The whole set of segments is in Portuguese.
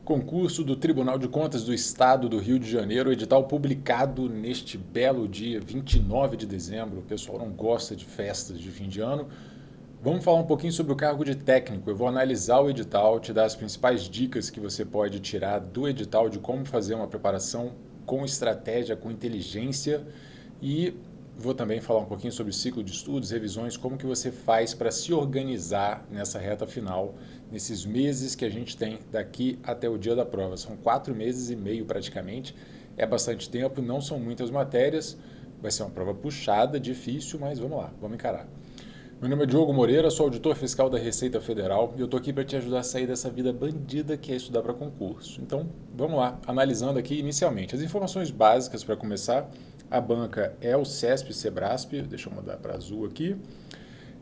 Concurso do Tribunal de Contas do Estado do Rio de Janeiro, edital publicado neste belo dia, 29 de dezembro. O pessoal não gosta de festas de fim de ano. Vamos falar um pouquinho sobre o cargo de técnico. Eu vou analisar o edital, te dar as principais dicas que você pode tirar do edital de como fazer uma preparação com estratégia, com inteligência e vou também falar um pouquinho sobre ciclo de estudos, revisões, como que você faz para se organizar nessa reta final, nesses meses que a gente tem daqui até o dia da prova. São 4 meses e meio praticamente, é bastante tempo, não são muitas matérias, vai ser uma prova puxada, difícil, mas vamos lá, vamos encarar. Meu nome é Diogo Moreira, sou auditor fiscal da Receita Federal e eu estou aqui para te ajudar a sair dessa vida bandida que é estudar para concurso. Então, vamos lá, analisando aqui inicialmente. As informações básicas para começar, a banca é o CESP-Sebrasp, deixa eu mudar para azul aqui.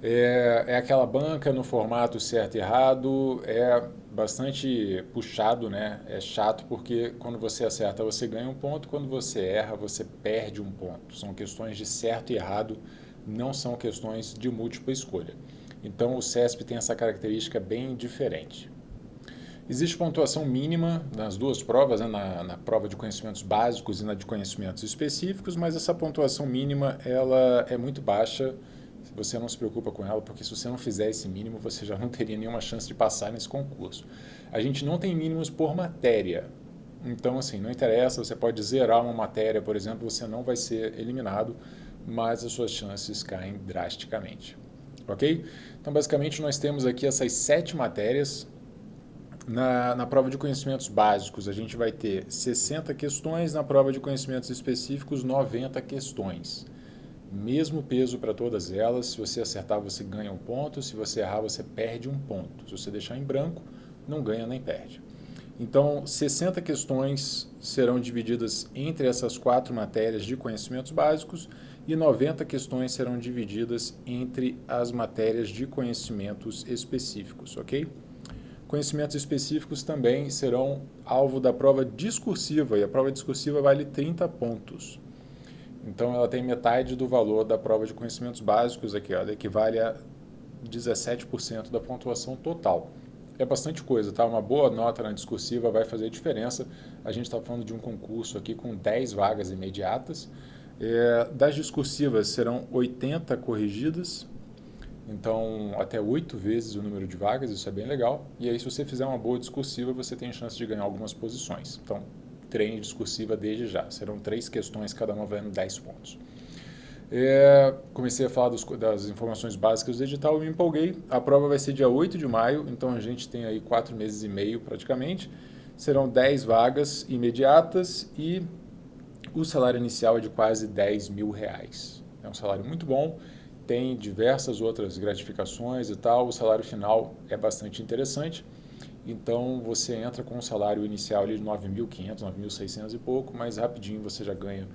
É aquela banca no formato certo e errado, é bastante puxado, né? É chato porque quando você acerta você ganha um ponto, quando você erra você perde um ponto. São questões de certo e errado, não são questões de múltipla escolha. Então o CESP tem essa característica bem diferente. Existe pontuação mínima nas duas provas, né, na prova de conhecimentos básicos e na de conhecimentos específicos, mas essa pontuação mínima ela é muito baixa. Você não se preocupa com ela, porque se você não fizer esse mínimo, você já não teria nenhuma chance de passar nesse concurso. A gente não tem mínimos por matéria. Então, assim, não interessa, você pode zerar uma matéria, por exemplo, você não vai ser eliminado, mas as suas chances caem drasticamente. Ok? Então, basicamente, nós temos aqui essas 7 matérias. Na prova de conhecimentos básicos, a gente vai ter 60 questões, na prova de conhecimentos específicos, 90 questões. Mesmo peso para todas elas, se você acertar, você ganha um ponto, se você errar, você perde um ponto. Se você deixar em branco, não ganha nem perde. Então, 60 questões serão divididas entre essas 4 matérias de conhecimentos básicos e 90 questões serão divididas entre as matérias de conhecimentos específicos, ok? Conhecimentos específicos também serão alvo da prova discursiva, e a prova discursiva vale 30 pontos. Então, ela tem metade do valor da prova de conhecimentos básicos aqui, ela equivale a 17% da pontuação total. É bastante coisa, tá? Uma boa nota na discursiva vai fazer diferença. A gente está falando de um concurso aqui com 10 vagas imediatas. Das discursivas serão 80 corrigidas, então até 8 vezes o número de vagas, isso é bem legal. E aí, se você fizer uma boa discursiva, você tem chance de ganhar algumas posições. Então, treine discursiva desde já. Serão 3 questões, cada uma valendo 10 pontos. Comecei a falar das informações básicas do edital e me empolguei. A prova vai ser dia 8 de maio, então a gente tem aí 4 meses e meio praticamente. Serão 10 vagas imediatas e o salário inicial é de quase R$ 10.000. É um salário muito bom, tem diversas outras gratificações e tal. O salário final é bastante interessante. Então você entra com um salário inicial ali de 9.500, 9.600 e pouco, mas rapidinho você já ganha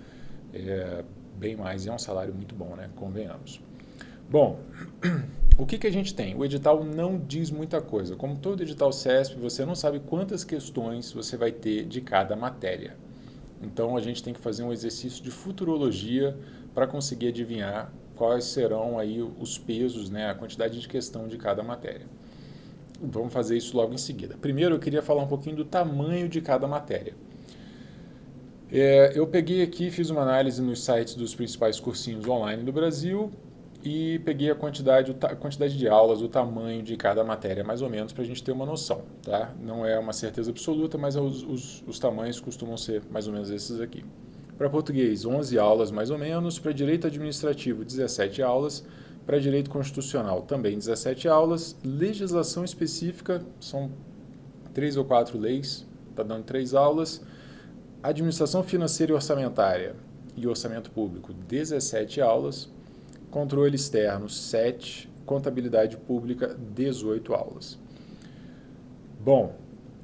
bem mais. E é um salário muito bom, né? Convenhamos. Bom, o que a gente tem? O edital não diz muita coisa. Como todo edital CESP, você não sabe quantas questões você vai ter de cada matéria. Então a gente tem que fazer um exercício de futurologia para conseguir adivinhar quais serão aí os pesos, né, a quantidade de questão de cada matéria. Vamos fazer isso logo em seguida. Primeiro eu queria falar um pouquinho do tamanho de cada matéria. Eu peguei aqui, fiz uma análise nos sites dos principais cursinhos online do Brasil e peguei a quantidade de aulas, o tamanho de cada matéria, mais ou menos, para a gente ter uma noção. Tá? Não é uma certeza absoluta, mas os tamanhos costumam ser mais ou menos esses aqui. Para português, 11 aulas mais ou menos. Para direito administrativo, 17 aulas. Para direito constitucional, também 17 aulas. Legislação específica, são 3 ou 4 leis, está dando 3 aulas. Administração financeira e orçamentária e orçamento público, 17 aulas. Controle externo, 7. Contabilidade pública, 18 aulas. Bom,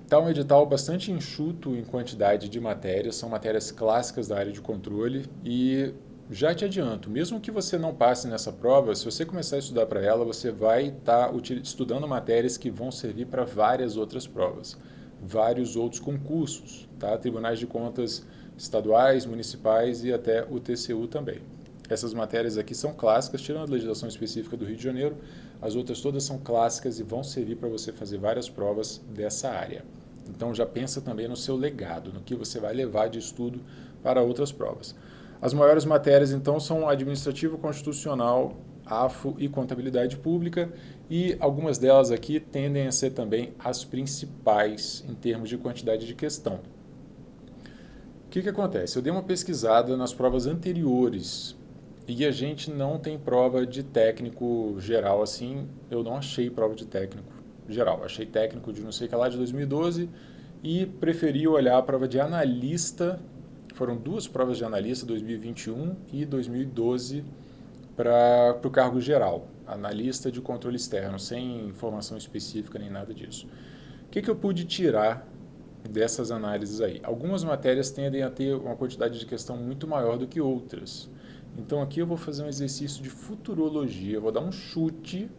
está um edital bastante enxuto em quantidade de matérias, são matérias clássicas da área de controle e já te adianto, mesmo que você não passe nessa prova, se você começar a estudar para ela, você vai estar estudando matérias que vão servir para várias outras provas, vários outros concursos, tá? Tribunais de Contas estaduais, municipais e até o TCU também. Essas matérias aqui são clássicas, tirando a legislação específica do Rio de Janeiro, as outras todas são clássicas e vão servir para você fazer várias provas dessa área. Então já pensa também no seu legado, no que você vai levar de estudo para outras provas. As maiores matérias, então, são administrativo, constitucional, AFO e contabilidade pública, e algumas delas aqui tendem a ser também as principais em termos de quantidade de questão. O que acontece? Eu dei uma pesquisada nas provas anteriores e a gente não tem prova de técnico geral assim, eu não achei prova de técnico geral, achei técnico de não sei o que lá de 2012 e preferi olhar a prova de analista. Foram duas provas de analista, 2021 e 2012, para o cargo geral, analista de controle externo, sem informação específica nem nada disso. O que eu pude tirar dessas análises aí? Algumas matérias tendem a ter uma quantidade de questão muito maior do que outras. Então aqui eu vou fazer um exercício de futurologia, eu vou dar um chute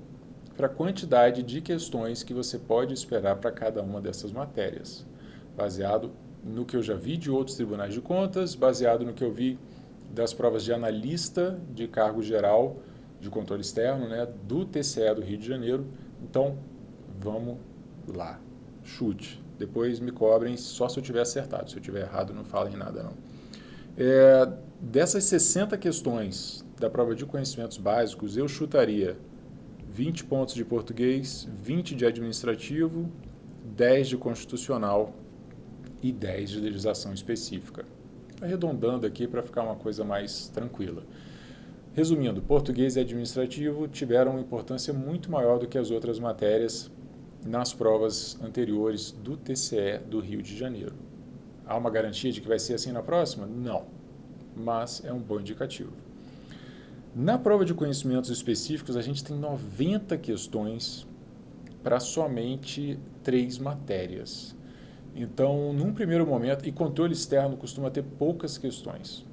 para a quantidade de questões que você pode esperar para cada uma dessas matérias, baseado no que eu já vi de outros tribunais de contas, baseado no que eu vi das provas de analista de cargo geral de controle externo, né, do TCE do Rio de Janeiro. Então, vamos lá. Chute. Depois me cobrem só se eu tiver acertado. Se eu tiver errado, não falem nada, não. Dessas 60 questões da prova de conhecimentos básicos, eu chutaria 20 pontos de português, 20 de administrativo, 10 de constitucional e 10 de legislação específica. Arredondando aqui para ficar uma coisa mais tranquila. Resumindo, português e administrativo tiveram uma importância muito maior do que as outras matérias nas provas anteriores do TCE do Rio de Janeiro. Há uma garantia de que vai ser assim na próxima? Não, mas é um bom indicativo. Na prova de conhecimentos específicos, a gente tem 90 questões para somente 3 matérias. Então, num primeiro momento, e controle externo costuma ter poucas questões.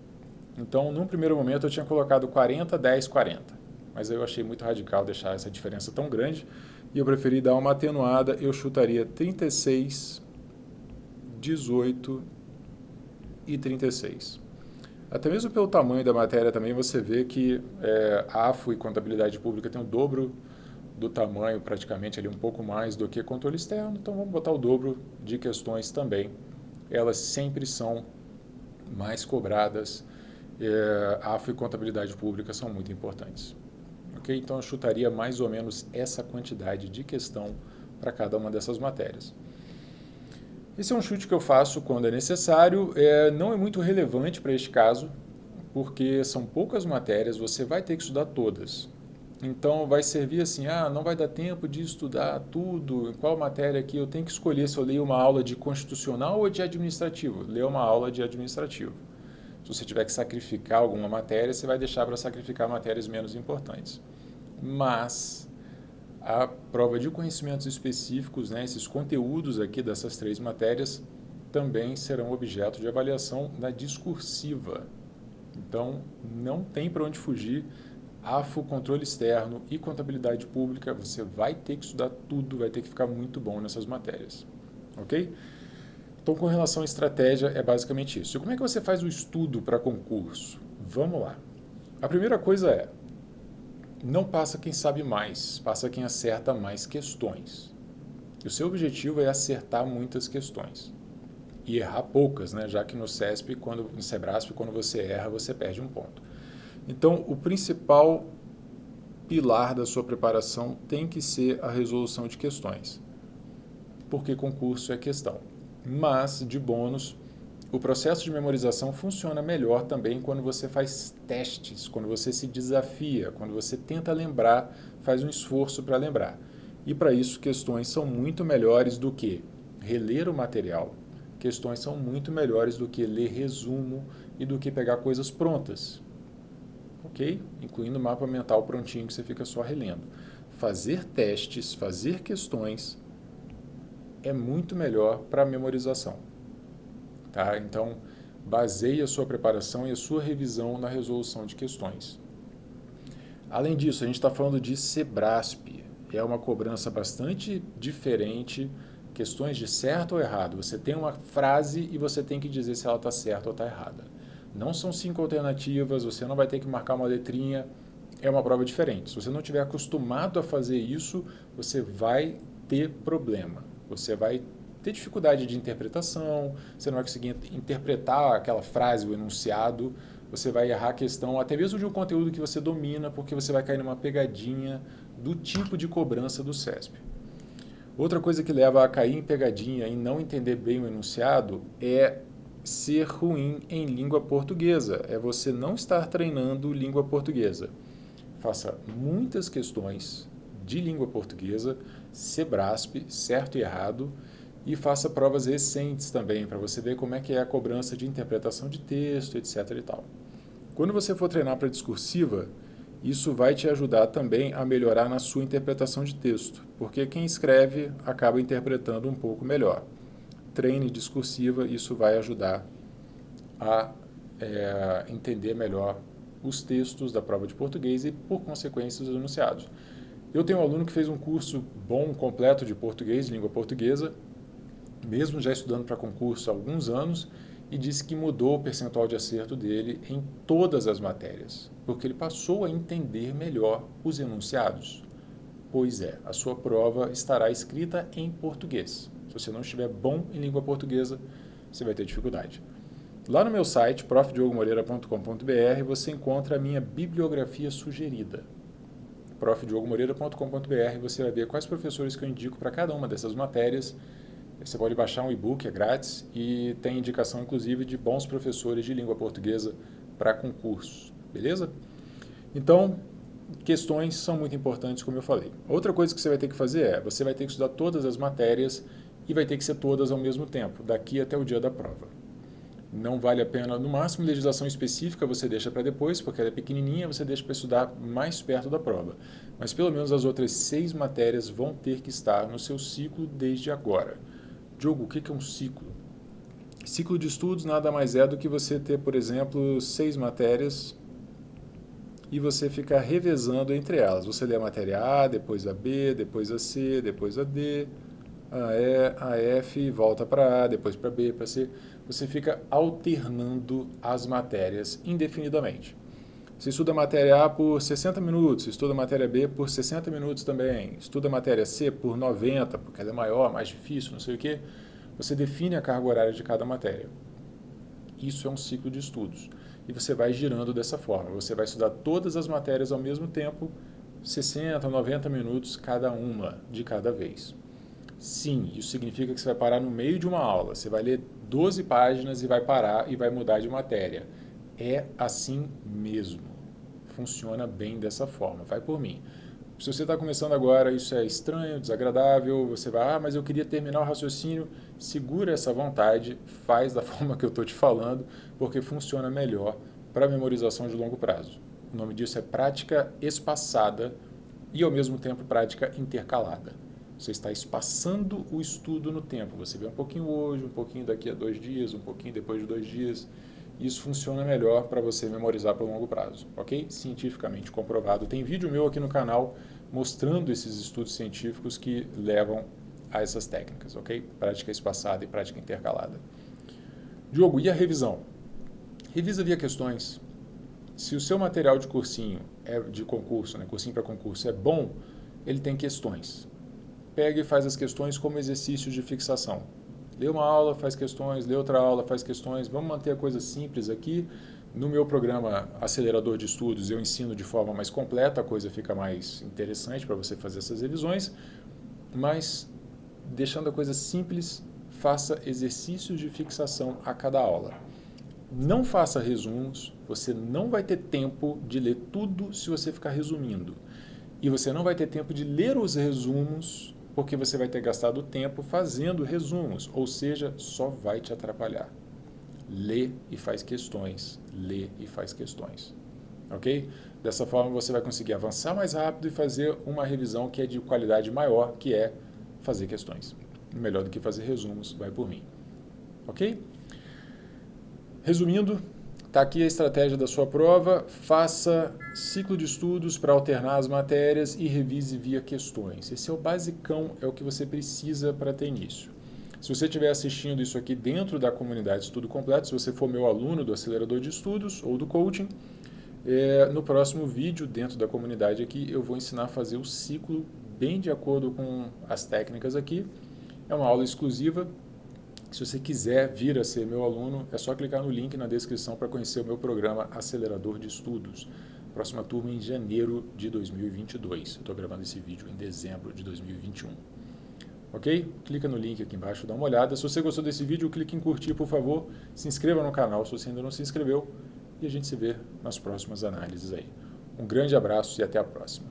Então, num primeiro momento, eu tinha colocado 40, 10, 40. Mas aí eu achei muito radical deixar essa diferença tão grande e eu preferi dar uma atenuada. Eu chutaria 36, 18 e 36. Até mesmo pelo tamanho da matéria também você vê que AFO e contabilidade pública tem o dobro do tamanho, praticamente ali um pouco mais do que controle externo, então vamos botar o dobro de questões também. Elas sempre são mais cobradas, AFO e contabilidade pública são muito importantes. Ok? Então eu chutaria mais ou menos essa quantidade de questão para cada uma dessas matérias. Esse é um chute que eu faço quando é necessário, não é muito relevante para este caso, porque são poucas matérias, você vai ter que estudar todas. Então vai servir assim, não vai dar tempo de estudar tudo, em qual matéria aqui eu tenho que escolher se eu leio uma aula de constitucional ou de administrativo. Leia uma aula de administrativo. Se você tiver que sacrificar alguma matéria, você vai deixar para sacrificar matérias menos importantes. Mas a prova de conhecimentos específicos, né, esses conteúdos aqui dessas 3 matérias, também serão objeto de avaliação na discursiva. Então não tem para onde fugir. AFO, controle externo e contabilidade pública, você vai ter que estudar tudo, vai ter que ficar muito bom nessas matérias, ok? Então, com relação à estratégia, é basicamente isso. E como é que você faz o estudo para concurso? Vamos lá. A primeira coisa não passa quem sabe mais, passa quem acerta mais questões. E o seu objetivo é acertar muitas questões e errar poucas, né? Já que no CESP, no Sebrasp, quando você erra, você perde um ponto. Então, o principal pilar da sua preparação tem que ser a resolução de questões, porque concurso é questão. Mas, de bônus, o processo de memorização funciona melhor também quando você faz testes, quando você se desafia, quando você tenta lembrar, faz um esforço para lembrar. E para isso, questões são muito melhores do que reler o material, questões são muito melhores do que ler resumo e do que pegar coisas prontas. Ok? Incluindo o mapa mental prontinho que você fica só relendo. Fazer testes, fazer questões é muito melhor para a memorização. Tá? Então, baseie a sua preparação e a sua revisão na resolução de questões. Além disso, a gente está falando de Sebrasp. É uma cobrança bastante diferente, questões de certo ou errado. Você tem uma frase e você tem que dizer se ela está certa ou está errada. Não são 5 alternativas, você não vai ter que marcar uma letrinha, é uma prova diferente. Se você não estiver acostumado a fazer isso, você vai ter problema. Você vai ter dificuldade de interpretação, você não vai conseguir interpretar aquela frase, o enunciado, você vai errar a questão até mesmo de um conteúdo que você domina, porque você vai cair numa pegadinha do tipo de cobrança do CESP. Outra coisa que leva a cair em pegadinha e não entender bem o enunciado é ser ruim em língua portuguesa, é você não estar treinando língua portuguesa. Faça muitas questões de língua portuguesa, Sebrasp, certo e errado, e faça provas recentes também, para você ver como é que é a cobrança de interpretação de texto, etc. e tal. Quando você for treinar para discursiva, isso vai te ajudar também a melhorar na sua interpretação de texto, porque quem escreve acaba interpretando um pouco melhor. Treine discursiva, isso vai ajudar a entender melhor os textos da prova de português e, por consequência, os enunciados. Eu tenho um aluno que fez um curso bom, completo de português, língua portuguesa, mesmo já estudando para concurso há alguns anos, e disse que mudou o percentual de acerto dele em todas as matérias, porque ele passou a entender melhor os enunciados. Pois é, a sua prova estará escrita em português. Se você não estiver bom em língua portuguesa, você vai ter dificuldade. Lá no meu site, profdiogomoreira.com.br, você encontra a minha bibliografia sugerida. profdiogomoreira.com.br, você vai ver quais professores que eu indico para cada uma dessas matérias. Você pode baixar um e-book, é grátis, e tem indicação, inclusive, de bons professores de língua portuguesa para concursos, beleza? Então, questões são muito importantes, como eu falei. Outra coisa que você vai ter que fazer é, você vai ter que estudar todas as matérias e vai ter que ser todas ao mesmo tempo, daqui até o dia da prova. Não vale a pena, no máximo, legislação específica você deixa para depois, porque ela é pequenininha, você deixa para estudar mais perto da prova. Mas pelo menos as outras 6 matérias vão ter que estar no seu ciclo desde agora. Diogo, o que é um ciclo? Ciclo de estudos nada mais é do que você ter, por exemplo, 6 matérias e você ficar revezando entre elas. Você lê a matéria A, depois a B, depois a C, depois a D, a E, a F, volta para A, depois para B, para C. Você fica alternando as matérias indefinidamente. Você estuda a matéria A por 60 minutos, estuda a matéria B por 60 minutos também, estuda a matéria C por 90, porque ela é maior, mais difícil, não sei o quê. Você define a carga horária de cada matéria. Isso é um ciclo de estudos. E você vai girando dessa forma. Você vai estudar todas as matérias ao mesmo tempo, 60, 90 minutos cada uma, de cada vez. Sim, isso significa que você vai parar no meio de uma aula. Você vai ler 12 páginas e vai parar e vai mudar de matéria. É assim mesmo. Funciona bem dessa forma. Vai por mim. Se você está começando agora, isso é estranho, desagradável, você vai, mas eu queria terminar o raciocínio, segura essa vontade, faz da forma que eu estou te falando, porque funciona melhor para memorização de longo prazo. O nome disso é prática espaçada e, ao mesmo tempo, prática intercalada. Você está espaçando o estudo no tempo. Você vê um pouquinho hoje, um pouquinho daqui a 2 dias, um pouquinho depois de 2 dias. Isso funciona melhor para você memorizar para longo prazo, ok? Cientificamente comprovado. Tem vídeo meu aqui no canal mostrando esses estudos científicos que levam a essas técnicas, ok? Prática espaçada e prática intercalada. Diogo, e a revisão? Revisa via questões. Se o seu material de cursinho, de concurso, né, cursinho para concurso é bom, ele tem questões. Pega e faz as questões como exercícios de fixação. Lê uma aula, faz questões, lê outra aula, faz questões. Vamos manter a coisa simples aqui. No meu programa Acelerador de Estudos, eu ensino de forma mais completa, a coisa fica mais interessante para você fazer essas revisões. Mas, deixando a coisa simples, faça exercícios de fixação a cada aula. Não faça resumos, você não vai ter tempo de ler tudo se você ficar resumindo. E você não vai ter tempo de ler os resumos porque você vai ter gastado tempo fazendo resumos, ou seja, só vai te atrapalhar. Lê e faz questões, lê e faz questões, ok? Dessa forma você vai conseguir avançar mais rápido e fazer uma revisão que é de qualidade maior, que é fazer questões. Melhor do que fazer resumos, vai por mim, ok? Resumindo, está aqui a estratégia da sua prova, faça ciclo de estudos para alternar as matérias e revise via questões. Esse é o basicão, é o que você precisa para ter início. Se você estiver assistindo isso aqui dentro da comunidade Estudo Completo, se você for meu aluno do Acelerador de Estudos ou do Coaching, no próximo vídeo dentro da comunidade aqui eu vou ensinar a fazer o ciclo bem de acordo com as técnicas aqui É uma aula exclusiva. Se você quiser vir a ser meu aluno, é só clicar no link na descrição para conhecer o meu programa Acelerador de Estudos. Próxima turma em janeiro de 2022. Eu estou gravando esse vídeo em dezembro de 2021. Ok? Clica no link aqui embaixo, dá uma olhada. Se você gostou desse vídeo, clique em curtir, por favor. Se inscreva no canal se você ainda não se inscreveu. E a gente se vê nas próximas análises aí. Um grande abraço e até a próxima.